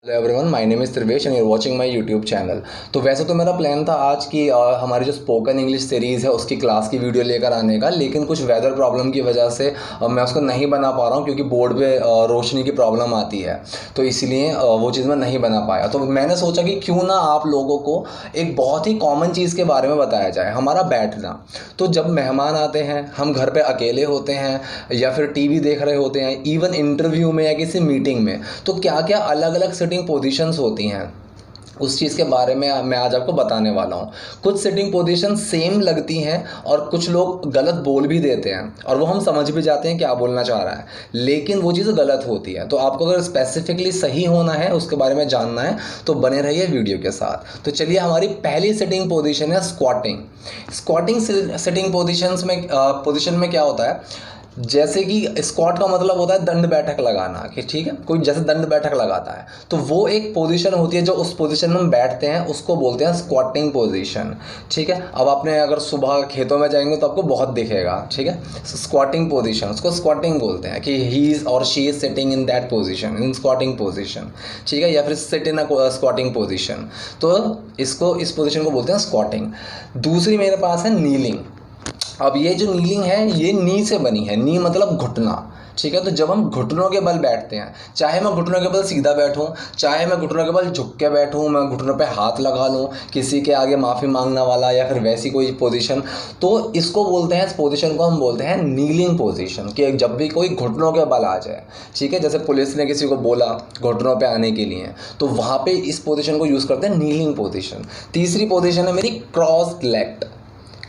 Hello everyone, my name is Trivesh and you are watching my YouTube channel. तो वैसे तो मेरा प्लान था आज की हमारी जो स्पोकन इंग्लिश सीरीज़ है उसकी क्लास की वीडियो लेकर आने का, लेकिन कुछ वेदर प्रॉब्लम की वजह से मैं उसको नहीं बना पा रहा हूँ क्योंकि बोर्ड पे रोशनी की प्रॉब्लम आती है। तो इसलिए वो चीज़ मैं नहीं बना पाया। तो मैंने सोचा कि क्यों ना आप लोगों को एक बहुत ही कॉमन चीज़ के बारे में बताया जाए, हमारा बैठना। तो जब मेहमान आते हैं, हम घर पे अकेले होते हैं या फिर टीवी देख रहे होते हैं, इवन इंटरव्यू में या किसी मीटिंग में, तो क्या क्या अलग अलग सिटिंग पोजीशंस होती हैं उस चीज़ के बारे में मैं आज आपको बताने वाला हूँ। कुछ सिटिंग पोजीशन सेम लगती हैं और कुछ लोग गलत बोल भी देते हैं और वो हम समझ भी जाते हैं क्या बोलना चाह रहा है, लेकिन वो चीज़ गलत होती है। तो आपको अगर स्पेसिफिकली सही होना है, उसके बारे में जानना है, तो बने रहिए वीडियो के साथ। तो चलिए, हमारी पहली सिटिंग पोजीशन है स्क्वाटिंग। स्क्वाटिंग सिटिंग पोजीशन में क्या होता है, जैसे कि स्क्वाट का मतलब होता है दंड बैठक लगाना, कि ठीक है, कोई जैसे दंड बैठक लगाता है तो वो एक पोजीशन होती है। जो उस पोजीशन में हम बैठते हैं उसको बोलते हैं स्क्वाटिंग पोजीशन। ठीक है, अब आपने अगर सुबह खेतों में जाएंगे तो आपको बहुत दिखेगा। ठीक है, स्क्वाटिंग पोजीशन, उसको स्क्वाटिंग बोलते हैं कि ही इज और she is sitting in that position, in squatting position. ठीक है, या फिर sit in a squatting position. तो इस पोजीशन को बोलते हैं स्क्वाटिंग। दूसरी मेरे पास है नीलिंग। अब ये जो नीलिंग है ये नी से बनी है। नी मतलब घुटना। ठीक है, तो जब हम घुटनों के बल बैठते हैं, चाहे मैं घुटनों के बल सीधा बैठूं, चाहे मैं घुटनों के बल झुक के बैठूं, मैं घुटनों पे हाथ लगा लूं, किसी के आगे माफ़ी मांगना वाला या फिर वैसी कोई पोजीशन, तो इसको बोलते हैं, इस पोजीशन को हम बोलते हैं नीलिंग पोजीशन। कि जब भी कोई घुटनों के बल आ जाए, ठीक है, जैसे पुलिस ने किसी को बोला घुटनों पे आने के लिए, तो वहाँ पे इस पोजीशन को यूज़ करते हैं, नीलिंग पोजीशन। तीसरी पोजीशन है मेरी क्रॉस्ड लेग्ड।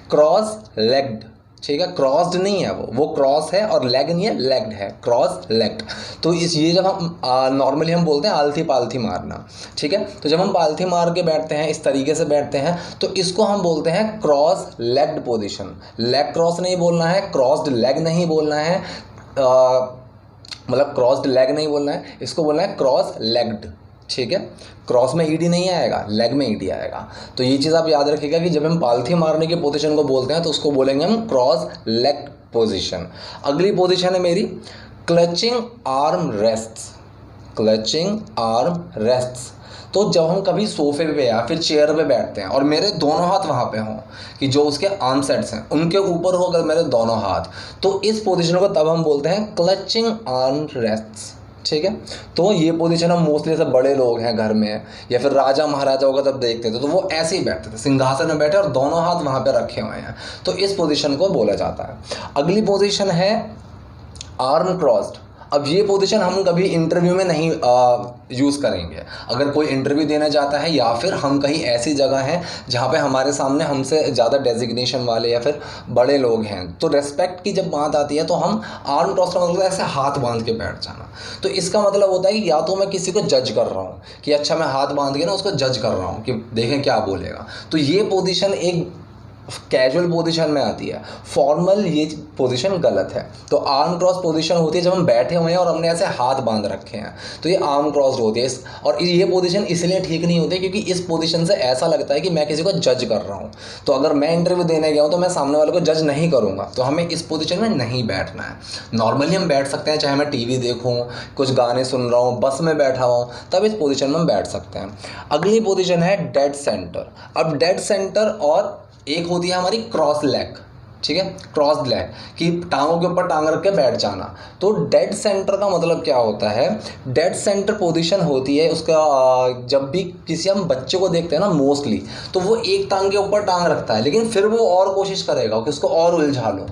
क्रॉस लेग्ड, ठीक है, क्रॉस्ड नहीं है, वो क्रॉस है, और लेग नहीं है, लेग्ड है, क्रॉस लेग्ड। तो ये जब हम नॉर्मली हम बोलते हैं आलथी पालथी मारना। ठीक है, तो जब हम पालथी मार के बैठते हैं, इस तरीके से बैठते हैं, तो इसको हम बोलते हैं cross legged position. Leg cross नहीं बोलना है, क्रॉस्ड लेग नहीं बोलना है, मतलब क्रॉस्ड लेग नहीं बोलना है, इसको बोलना है क्रॉस लेग्ड। ठीक है, क्रॉस में ईडी नहीं आएगा, लेग में ईडी आएगा। तो ये चीज़ आप याद रखिएगा कि जब हम पालथी मारने की पोजीशन को बोलते हैं तो उसको बोलेंगे हम क्रॉस लेग पोजीशन। अगली पोजीशन है मेरी clutching arm rests. Clutching arm rests. तो जब हम कभी सोफे पे या फिर चेयर पे बैठते हैं और मेरे दोनों हाथ वहाँ पे हों, कि जो उसके आर्म सेट्स हैं उनके ऊपर हो अगर मेरे दोनों हाथ, तो इस पोजीशन को तब हम बोलते हैं क्लचिंग आर्म रेस्ट्स। ठीक है, तो ये पोजीशन हम मोस्टली जैसे बड़े लोग हैं घर में या फिर राजा महाराजाओं का जब देखते थे तो वो ऐसे ही बैठते थे, सिंहासन में बैठे और दोनों हाथ वहाँ पे रखे हुए हैं, तो इस पोजीशन को बोला जाता है। अगली पोजीशन है आर्म क्रॉस्ड। अब ये पोजीशन हम कभी इंटरव्यू में नहीं यूज़ करेंगे। अगर कोई इंटरव्यू देने जाता है या फिर हम कहीं ऐसी जगह हैं जहाँ पे हमारे सामने हमसे ज़्यादा डेजिग्नेशन वाले या फिर बड़े लोग हैं, तो रेस्पेक्ट की जब बात आती है तो हम आर्म क्रॉस का मतलब ऐसे हाथ बांध के बैठ जाना। तो इसका मतलब होता है कि या तो मैं किसी को जज कर रहा हूँ कि अच्छा मैं हाथ बांध के ना उसको जज कर रहा हूँ कि देखें क्या बोलेगा। तो ये पोजीशन एक कैजुअल पोजीशन में आती है, फॉर्मल ये पोजीशन गलत है। तो आर्म क्रॉस पोजीशन होती है जब हम बैठे हुए हैं और हमने ऐसे हाथ बांध रखे हैं, तो ये आर्म क्रॉस्ड होती है। और ये पोजीशन इसलिए ठीक नहीं होती क्योंकि इस पोजीशन से ऐसा लगता है कि मैं किसी को जज कर रहा हूँ। तो अगर मैं इंटरव्यू देने गया हूँ तो मैं सामने वाले को जज नहीं करूँगा, तो हमें इस पोजीशन में नहीं बैठना है। नॉर्मली हम बैठ सकते हैं, चाहे मैं टीवी देखूँ, कुछ गाने सुन रहा हूँ, बस में बैठा हुआ हूँ, तब इस पोजीशन में हम बैठ सकते हैं। अगली पोजीशन है डेड सेंटर। अब डेड सेंटर और एक होती है हमारी क्रॉस लेग। ठीक है, क्रॉस लेग कि टांगों के ऊपर टांग रख के बैठ जाना। तो डेड सेंटर का मतलब क्या होता है, डेड सेंटर पोजीशन होती है उसका जब भी किसी हम बच्चे को देखते हैं ना मोस्टली, तो वो एक टांग के ऊपर टांग रखता है, लेकिन फिर वो और कोशिश करेगा कि उसको और उलझा लो।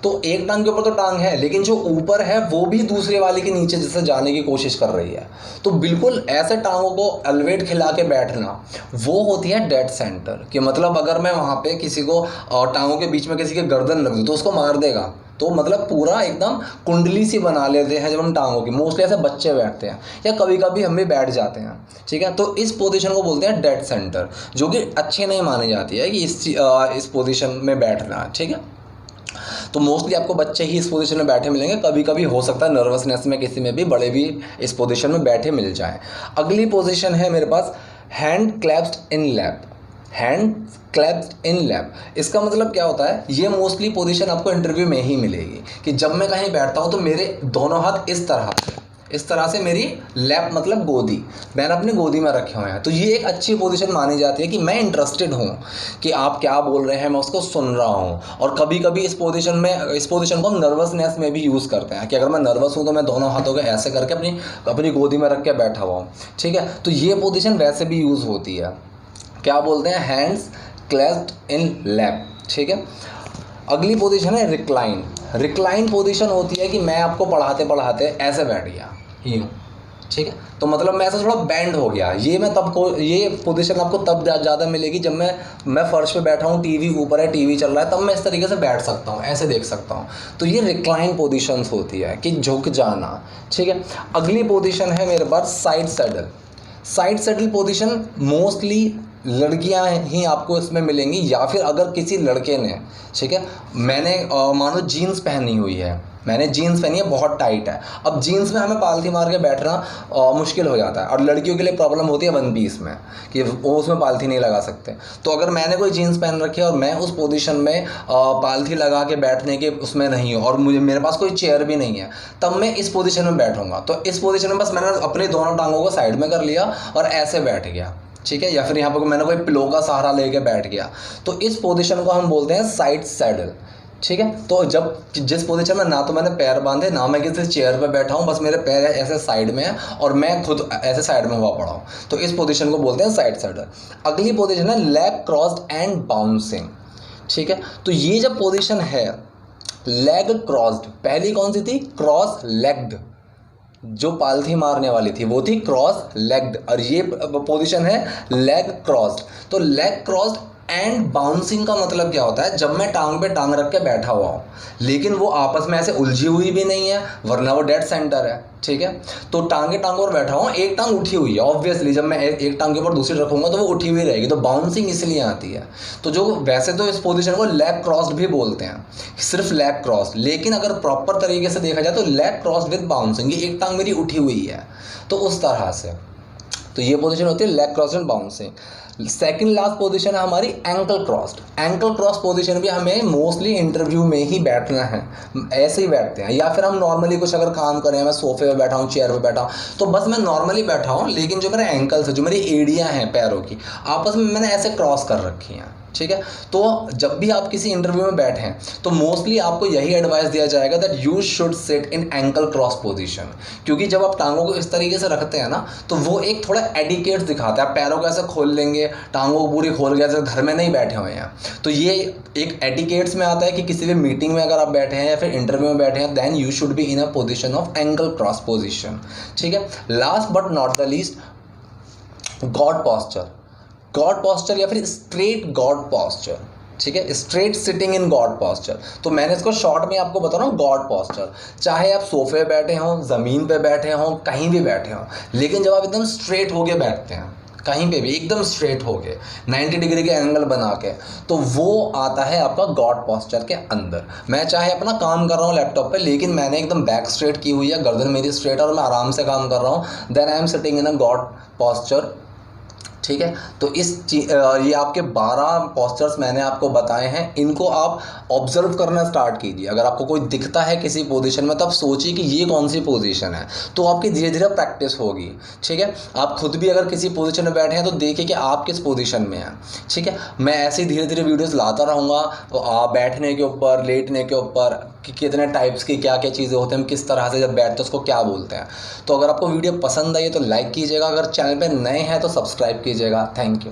तो एक टांग के ऊपर तो टांग है, लेकिन जो ऊपर है वो भी दूसरे वाले के नीचे जैसे जाने की कोशिश कर रही है। तो बिल्कुल ऐसे टांगों को अलवेट खिला के बैठना, वो होती है डेड सेंटर। कि मतलब अगर मैं वहाँ पे किसी को टांगों के बीच में किसी के गर्दन रख दूँ तो उसको मार देगा। तो मतलब पूरा एकदम कुंडली सी बना लेते हैं जब हम टांगों की, मोस्टली ऐसे बच्चे बैठते हैं या कभी कभी हम भी बैठ जाते हैं। ठीक है, तो इस पोजीशन को बोलते हैं डेड सेंटर, जो कि अच्छी नहीं मानी जाती है कि इस पोजीशन में बैठना। ठीक है, तो मोस्टली आपको बच्चे ही इस पोजीशन में बैठे मिलेंगे, कभी कभी हो सकता है नर्वसनेस में किसी में भी बड़े भी इस पोजीशन में बैठे मिल जाएं। अगली पोजीशन है मेरे पास हैंड क्लैप्स्ड इन लैप। हैंड क्लैप्स्ड इन लैप, इसका मतलब क्या होता है, ये मोस्टली पोजीशन आपको इंटरव्यू में ही मिलेगी कि जब मैं कहीं बैठता हूँ तो मेरे दोनों हाथ इस तरह इस तरह से मेरी लैप मतलब गोदी, मैंने अपनी गोदी में रखे हुए हैं। तो ये एक अच्छी पोजीशन मानी जाती है कि मैं इंटरेस्टेड हूँ कि आप क्या बोल रहे हैं, मैं उसको सुन रहा हूँ। और कभी कभी इस पोजीशन को हम नर्वसनेस में भी यूज़ करते हैं कि अगर मैं नर्वस हूँ तो मैं दोनों हाथों को ऐसे करके अपनी गोदी में रख के बैठा हुआ हूँ, ठीक है। तो ये पोजीशन वैसे भी यूज़ होती है, क्या बोलते हैं, हैंड्स क्लेस्प्ड इन लैप, ठीक है। अगली पोजीशन है रिक्लाइन। रिक्लाइन पोजीशन होती है कि मैं आपको पढ़ाते पढ़ाते ऐसे बैठ गया, यूँ, ठीक है। तो मतलब मैं ऐसा थोड़ा बैंड हो गया। ये पोजीशन आपको तब ज़्यादा मिलेगी जब मैं फर्श पे बैठा हूँ, टीवी ऊपर है, टीवी चल रहा है, तब मैं इस तरीके से बैठ सकता हूँ, ऐसे देख सकता हूँ। तो ये रिक्लाइन पोजीशंस होती है कि झुक जाना, ठीक है। अगली पोजीशन है मेरे पास side saddle. Side saddle position mostly लड़कियां ही आपको इसमें मिलेंगी, या फिर अगर किसी लड़के ने, ठीक है, मैंने मानो जीन्स पहनी हुई है, मैंने जीन्स पहनी है, बहुत टाइट है। अब जीन्स में हमें पालथी मार के बैठना मुश्किल हो जाता है, और लड़कियों के लिए प्रॉब्लम होती है वन पीस में कि वो उसमें पालथी नहीं लगा सकते। तो अगर मैंने कोई जीन्स पहन रखी है और मैं उस पोजीशन में पालथी लगा के बैठने के उसमें नहीं हूँ और मेरे पास कोई चेयर भी नहीं है, तब मैं इस पोजीशन में बैठूंगा। तो इस पोजीशन में बस मैंने अपनी दोनों टांगों को साइड में कर लिया और ऐसे बैठ गया, ठीक है। या फिर यहाँ पर मैंने कोई पिलो का सहारा लेके बैठ गया। तो इस पोजीशन को हम बोलते हैं साइड सैडल, ठीक है। तो जब जिस पोजीशन में ना तो मैंने पैर बांधे, ना मैं किसी चेयर पे बैठा हूँ, बस मेरे पैर ऐसे साइड में है और मैं खुद ऐसे साइड में हुआ पड़ा हूँ, तो इस पोजीशन को बोलते हैं साइड सैडल। अगली पोजीशन है लेग क्रॉस्ड एंड बाउंसिंग, ठीक है। तो ये जब पोजीशन है लेग क्रॉस्ड, पहली कौन सी थी, क्रॉस लेग्ड, जो पालथी मारने वाली थी वो थी क्रॉस लेग्ड, और ये पोजीशन है लेग क्रॉस्ड। तो लेग क्रॉस्ड एंड बाउंसिंग का मतलब क्या होता है, जब मैं टांग पे टांग रख के बैठा हुआ हूँ, लेकिन वो आपस में ऐसे उलझी हुई भी नहीं है, वरना वो डेड सेंटर है, ठीक है। तो टांगे पर बैठा हूँ, एक टांग उठी हुई है, ऑब्वियसली जब मैं एक टांग के ऊपर दूसरी रखूंगा तो वो उठी हुई रहेगी, तो बाउंसिंग इसलिए आती है। तो जो वैसे तो इस पोजीशन को लेग क्रॉस्ड भी बोलते हैं, सिर्फ लेग क्रॉस्ड, लेकिन अगर प्रॉपर तरीके से देखा जाए तो लेग क्रॉस्ड विद बाउंसिंग, ये एक टांग मेरी उठी हुई है, तो उस तरह से। तो ये पोजीशन होती है leg crossed and bouncing. Second last position है हमारी ankle crossed. Ankle cross position भी हमें मोस्टली इंटरव्यू में ही बैठना है, ऐसे ही बैठते हैं, या फिर हम नॉर्मली कुछ अगर काम करें, मैं सोफे पे बैठा हूँ, चेयर पे बैठा हूँ, तो बस मैं नॉर्मली बैठा हूँ, लेकिन जो मेरे एंकल्स है, जो मेरी एड़ियाँ हैं पैरों की, आपस में मैंने ऐसे क्रॉस कर रखी हैं, ठीक है। तो जब भी आप किसी इंटरव्यू में बैठें तो मोस्टली आपको यही एडवाइस दिया जाएगा that you should sit in ankle cross position, क्योंकि जब आप टांगों को इस तरीके से रखते हैं ना, तो वो एक थोड़ा एडिकेट दिखाता है। आप पैरों को ऐसे खोल लेंगे, टांगों को पूरी खोल के, जैसे घर में नहीं बैठे हुए हैं, तो ये एक एडिकेट्स में आता है कि किसी भी मीटिंग में अगर आप बैठे हैं या फिर इंटरव्यू में बैठे हैं, then you should be in a position of ankle cross position, ठीक है। Last but not the least, god posture. God posture या फिर स्ट्रेट गॉड पॉस्चर, ठीक है, straight sitting in god posture. तो मैंने इसको शॉर्ट में आपको बता रहा हूँ, गॉड पॉस्चर। चाहे आप सोफे पे बैठे हों, ज़मीन पे बैठे हों, कहीं भी बैठे हों, लेकिन जब आप एकदम स्ट्रेट होके बैठते हैं, कहीं पे भी एकदम स्ट्रेट होके 90 डिग्री के एंगल बना के, तो वो आता है आपका गॉड पॉस्चर के अंदर। मैं चाहे अपना काम कर रहा हूँ लैपटॉप पे, लेकिन मैंने एकदम बैक स्ट्रेट की हुई है, गर्दन मेरी स्ट्रेट है और मैं आराम से काम कर रहा हूँ, then I am sitting in a god posture, ठीक है। तो ये आपके 12 पॉस्चर्स मैंने आपको बताए हैं, इनको आप ऑब्जर्व करना स्टार्ट कीजिए। अगर आपको कोई दिखता है किसी पोजीशन में, तब सोचिए कि ये कौन सी पोजीशन है, तो आपकी धीरे धीरे प्रैक्टिस होगी, ठीक है। आप खुद भी अगर किसी पोजीशन में बैठे हैं तो देखिए कि आप किस पोजीशन में हैं, ठीक है। मैं ऐसे ही धीरे धीरे वीडियोस लाता रहूँगा, तो आप बैठने के ऊपर, लेटने के ऊपर, कि कितने टाइप्स की क्या क्या चीज़ें होते हैं, हम किस तरह से जब बैठते हैं उसको क्या बोलते हैं। तो अगर आपको वीडियो पसंद आई है तो लाइक कीजिएगा, अगर चैनल पर नए हैं तो सब्सक्राइब कीजिएगा। Thank you.